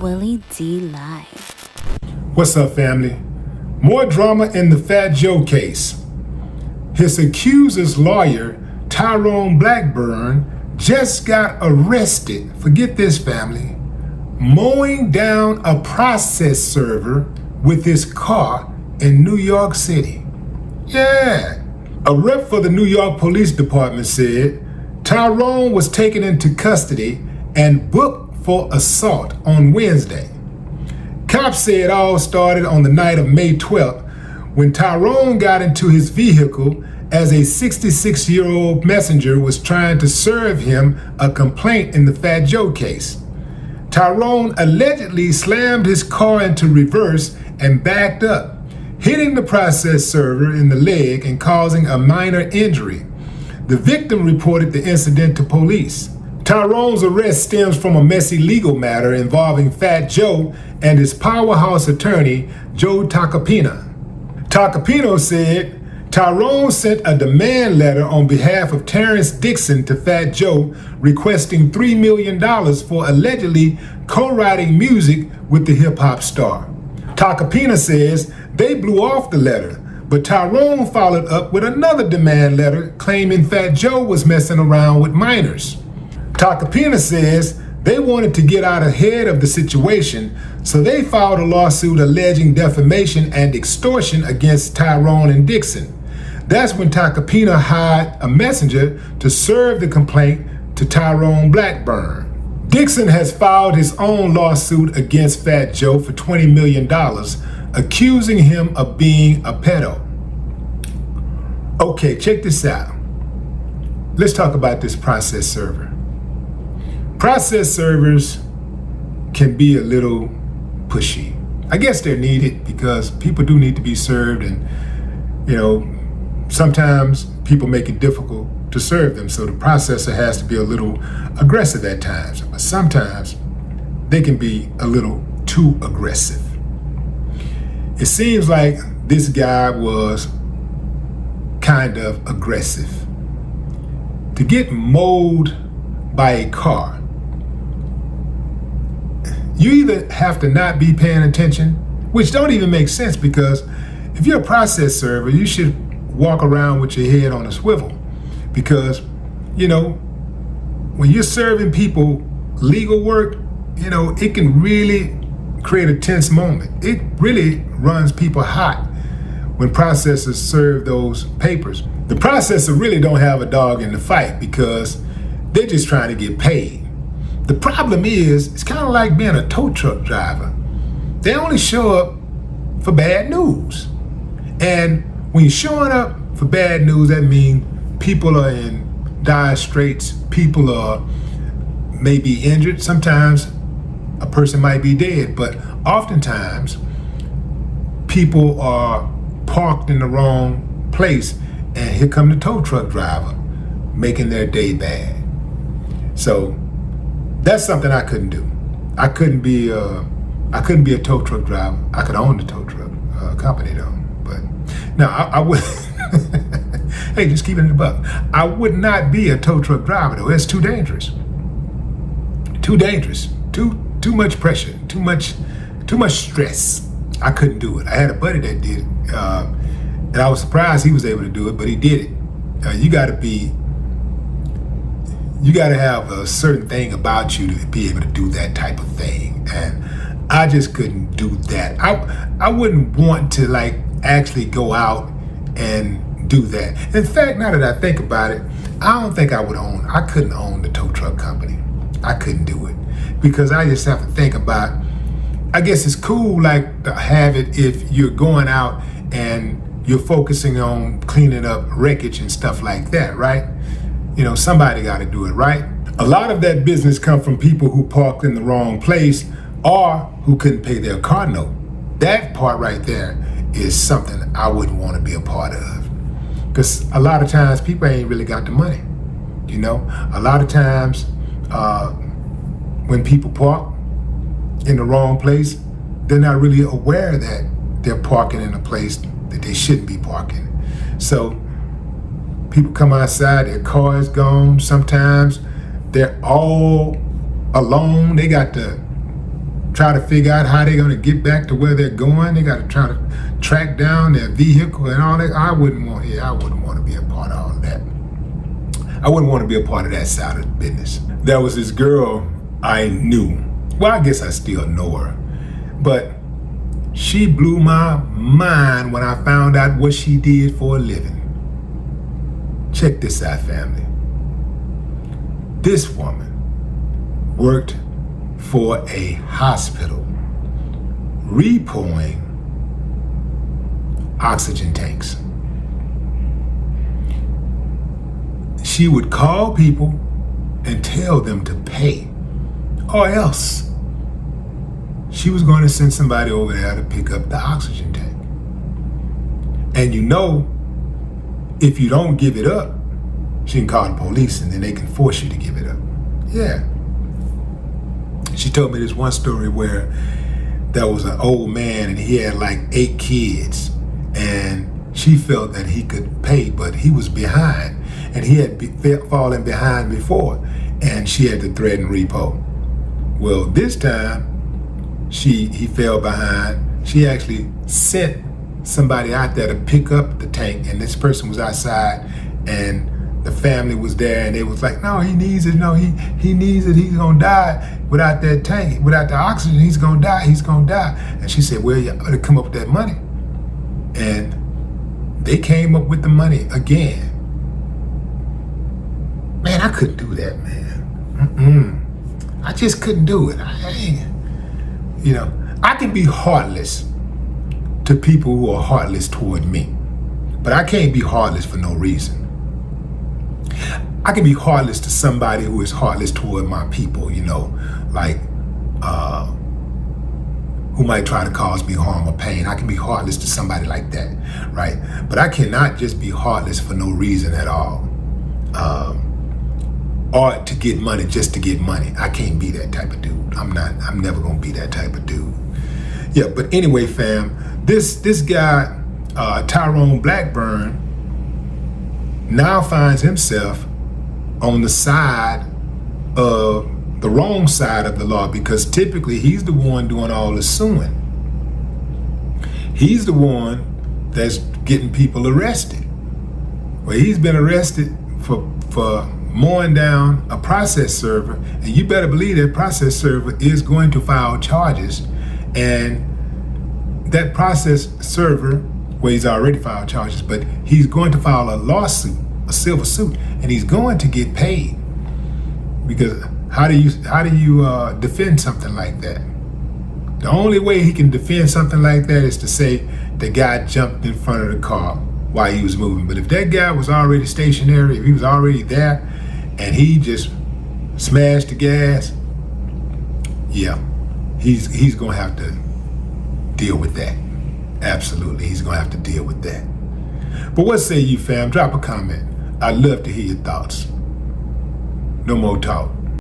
Willie D Live. What's up, family? More drama in the Fat Joe case. His accuser's lawyer, Tyrone Blackburn, just got arrested, forget this, family, mowing down a process server with his car in New York City. Yeah. A rep for the New York Police Department said Tyrone was taken into custody and booked for assault on Wednesday. Cops say it all started on the night of May 12th when Tyrone got into his vehicle as a 66-year-old messenger was trying to serve him a complaint in the Fat Joe case. Tyrone allegedly slammed his car into reverse and backed up, hitting the process server in the leg and causing a minor injury. The victim reported the incident to police. Tyrone's arrest stems from a messy legal matter involving Fat Joe and his powerhouse attorney, Joe Tacopina. Tacopina said Tyrone sent a demand letter on behalf of Terrence Dixon to Fat Joe requesting $3 million for allegedly co-writing music with the hip-hop star. Tacopina says they blew off the letter, but Tyrone followed up with another demand letter claiming Fat Joe was messing around with minors. Tacopina says they wanted to get out ahead of the situation, so they filed a lawsuit alleging defamation and extortion against Tyrone and Dixon. That's when Tacopina hired a messenger to serve the complaint to Tyrone Blackburn. Dixon has filed his own lawsuit against Fat Joe for $20 million, accusing him of being a pedo. Okay, check this out. Let's talk about this process server. Process servers can be a little pushy. I guess they're needed because people do need to be served, and sometimes people make it difficult to serve them, so the processor has to be a little aggressive at times, but sometimes they can be a little too aggressive. It seems like this guy was kind of aggressive. To get mowed by a car, you either have to not be paying attention, which don't even make sense, because if you're a process server, you should walk around with your head on a swivel, because when you're serving people legal work, it can really create a tense moment. It really runs people hot when processors serve those papers. The processor really don't have a dog in the fight because they're just trying to get paid. The problem is, it's kind of like being a tow truck driver. They only show up for bad news. And when you're showing up for bad news, that means people are in dire straits, people are maybe injured. Sometimes a person might be dead, but oftentimes people are parked in the wrong place, and here come the tow truck driver making their day bad. So that's something I couldn't do. I couldn't be a tow truck driver. I could own the tow truck company though, but no, I would. Hey, just keep it in the buck. I would not be a tow truck driver though. It's too dangerous. Too dangerous. Too much pressure. Too much stress. I couldn't do it. I had a buddy that did it, and I was surprised he was able to do it, but he did it. You got to have a certain thing about you to be able to do that type of thing, and I just couldn't do that. I wouldn't want to actually go out and do that. In fact, now that I think about it, I don't think I couldn't own the tow truck company. I couldn't do it because I just have to think about, I guess it's cool to have it if you're going out and you're focusing on cleaning up wreckage and stuff like that, right? Somebody got to do it, right? A lot of that business come from people who parked in the wrong place or who couldn't pay their car note. That part right there is something I wouldn't want to be a part of, because a lot of times people ain't really got the money. A lot of times when people park in the wrong place, they're not really aware that they're parking in a place that they shouldn't be parking. So people come outside, their car is gone. Sometimes they're all alone. They got the try to figure out how they're going to get back to where they're going. They got to try to track down their vehicle and all that. I wouldn't want to be a part of all of that. I wouldn't want to be a part of that side of the business. There was this girl I knew. Well, I guess I still know her. But she blew my mind when I found out what she did for a living. Check this out, family. This woman worked for a hospital repoing oxygen tanks. She would call people and tell them to pay, or else she was going to send somebody over there to pick up the oxygen tank. And you know, if you don't give it up, she can call the police and then they can force you to give it up. Yeah. She told me this one story where there was an old man and he had like 8 kids, and she felt that he could pay, but he was behind, and he had fallen behind before, and she had to threaten repo. Well, this time he fell behind. She actually sent somebody out there to pick up the tank, and this person was outside, and the family was there, and they was like, no, he needs it. No, he needs it. He's gonna die without that tank, without the oxygen. He's gonna die. And she said, well, you ought to come up with that money. And they came up with the money again. Man, I couldn't do that, man. I just couldn't do it. I can be heartless to people who are heartless toward me, but I can't be heartless for no reason. I can be heartless to somebody who is heartless toward my people, like who might try to cause me harm or pain. I can be heartless to somebody like that, right? But I cannot just be heartless for no reason at all. Or to get money just to get money. I can't be that type of dude. I'm never gonna be that type of dude. Yeah, but anyway, fam, this guy, Tyrone Blackburn, now finds himself on the wrong side of the law, because typically he's the one doing all the suing. He's the one that's getting people arrested. Well, he's been arrested for mowing down a process server, and you better believe that process server is going to file charges, and that process server, well, he's already filed charges, but he's going to file a lawsuit, a civil suit, and he's going to get paid. Because how do you defend something like that? The only way he can defend something like that is to say the guy jumped in front of the car while he was moving. But if that guy was already stationary, if he was already there, and he just smashed the gas, yeah, he's gonna have to deal with that. Absolutely, he's gonna have to deal with that. But what say you, fam? Drop a comment. I'd love to hear your thoughts. No more talk.